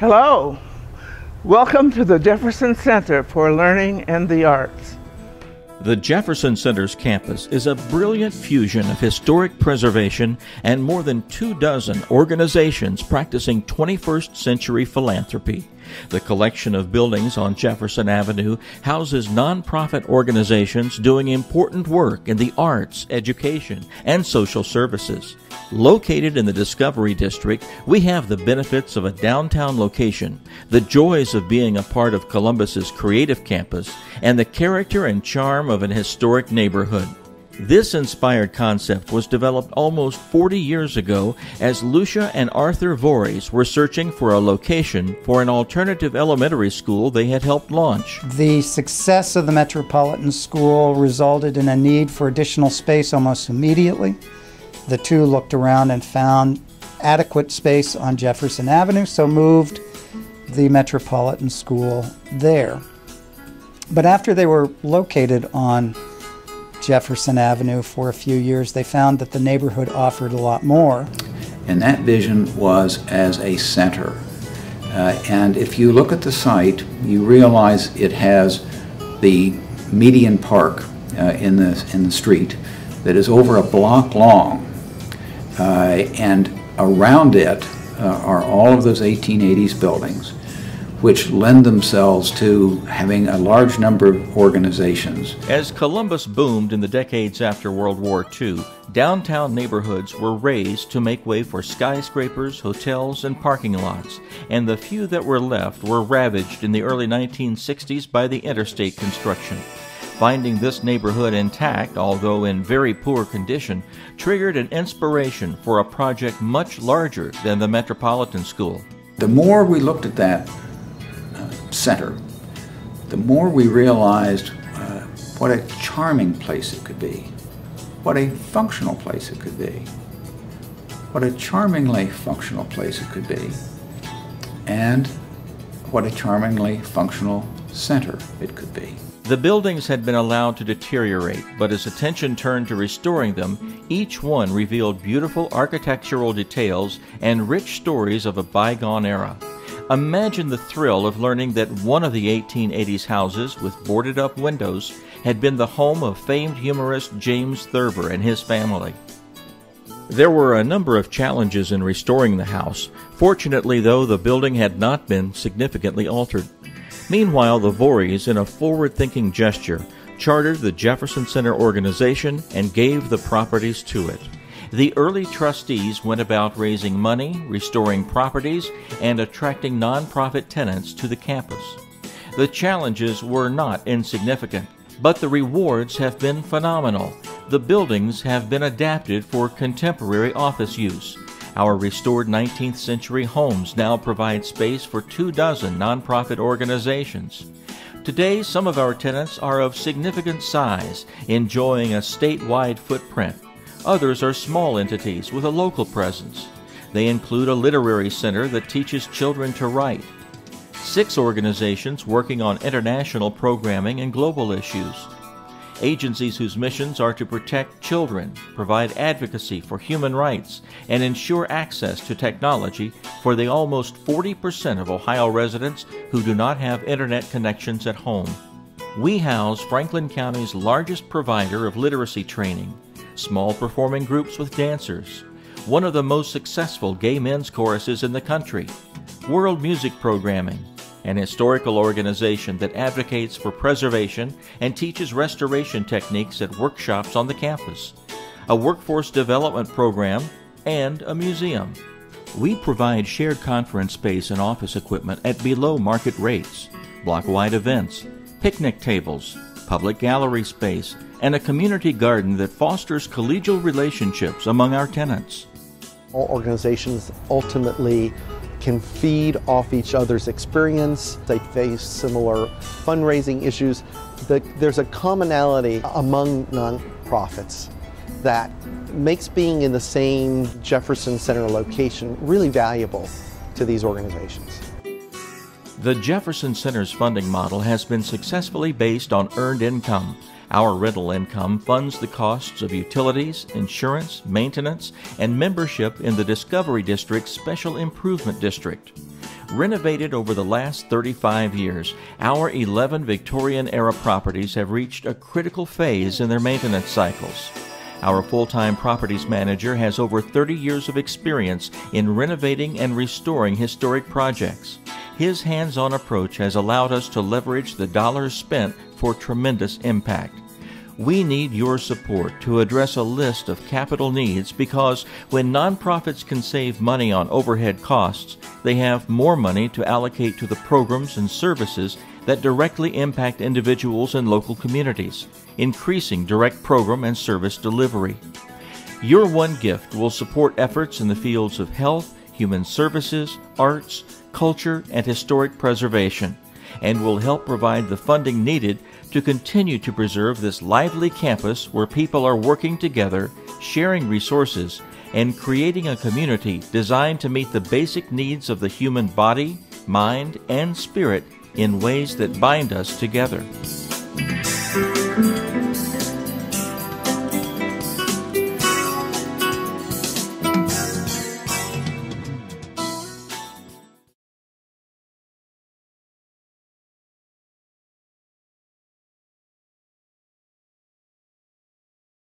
Hello, welcome to the Jefferson Center for Learning and the Arts. The Jefferson Center's campus is a brilliant fusion of historic preservation and more than 24 organizations practicing 21st century philanthropy. The collection of buildings on Jefferson Avenue houses nonprofit organizations doing important work in the arts, education, and social services. Located in the Discovery District, we have the benefits of a downtown location, the joys of being a part of Columbus's creative campus, and the character and charm of an historic neighborhood. This inspired concept was developed almost 40 years ago as Lucia and Arthur Voorhees were searching for a location for an alternative elementary school they had helped launch. The success of the Metropolitan School resulted in a need for additional space almost immediately. The two looked around and found adequate space on Jefferson Avenue, so moved the Metropolitan School there. But after they were located on Jefferson Avenue for a few years, they found that the neighborhood offered a lot more. And that vision was as a center. And if you look at the site, you realize it has the median park in the street that is over a block long. And around it are all of those 1880s buildings, which lend themselves to having a large number of organizations. As Columbus boomed in the decades after World War II, downtown neighborhoods were raised to make way for skyscrapers, hotels, and parking lots, and the few that were left were ravaged in the early 1960s by the interstate construction. Finding this neighborhood intact, although in very poor condition, triggered an inspiration for a project much larger than the Metropolitan School. The more we looked at that center, the more we realized what a charming place it could be, what a functional place it could be, what a charmingly functional place it could be, and what a charmingly functional center it could be. The buildings had been allowed to deteriorate, but as attention turned to restoring them, each one revealed beautiful architectural details and rich stories of a bygone era. Imagine the thrill of learning that one of the 1880s houses with boarded-up windows had been the home of famed humorist James Thurber and his family. There were a number of challenges in restoring the house. Fortunately, though, the building had not been significantly altered. Meanwhile, the Voorhees, in a forward-thinking gesture, chartered the Jefferson Center organization and gave the properties to it. The early trustees went about raising money, restoring properties, and attracting nonprofit tenants to the campus. The challenges were not insignificant, but the rewards have been phenomenal. The buildings have been adapted for contemporary office use. Our restored 19th century homes now provide space for 24 nonprofit organizations. Today, some of our tenants are of significant size, enjoying a statewide footprint. Others are small entities with a local presence. They include a literary center that teaches children to write, 6 organizations working on international programming and global issues, agencies whose missions are to protect children, provide advocacy for human rights, and ensure access to technology for the almost 40% of Ohio residents who do not have internet connections at home. We house Franklin County's largest provider of literacy training, small performing groups with dancers, one of the most successful gay men's choruses in the country, world music programming, an historical organization that advocates for preservation and teaches restoration techniques at workshops on the campus, a workforce development program, and a museum. We provide shared conference space and office equipment at below market rates, block-wide events, picnic tables, public gallery space, and a community garden that fosters collegial relationships among our tenants. All organizations ultimately can feed off each other's experience. They face similar fundraising issues. There's a commonality among nonprofits that makes being in the same Jefferson Center location really valuable to these organizations. The Jefferson Center's funding model has been successfully based on earned income. Our rental income funds the costs of utilities, insurance, maintenance, and membership in the Discovery District's Special Improvement District. Renovated over the last 35 years, our 11 Victorian-era properties have reached a critical phase in their maintenance cycles. Our full-time properties manager has over 30 years of experience in renovating and restoring historic projects. His hands-on approach has allowed us to leverage the dollars spent for tremendous impact. We need your support to address a list of capital needs because when nonprofits can save money on overhead costs, they have more money to allocate to the programs and services that directly impact individuals and local communities, increasing direct program and service delivery. Your one gift will support efforts in the fields of health, human services, arts, culture, and historic preservation, and will help provide the funding needed to continue to preserve this lively campus where people are working together, sharing resources, and creating a community designed to meet the basic needs of the human body, mind, and spirit in ways that bind us together.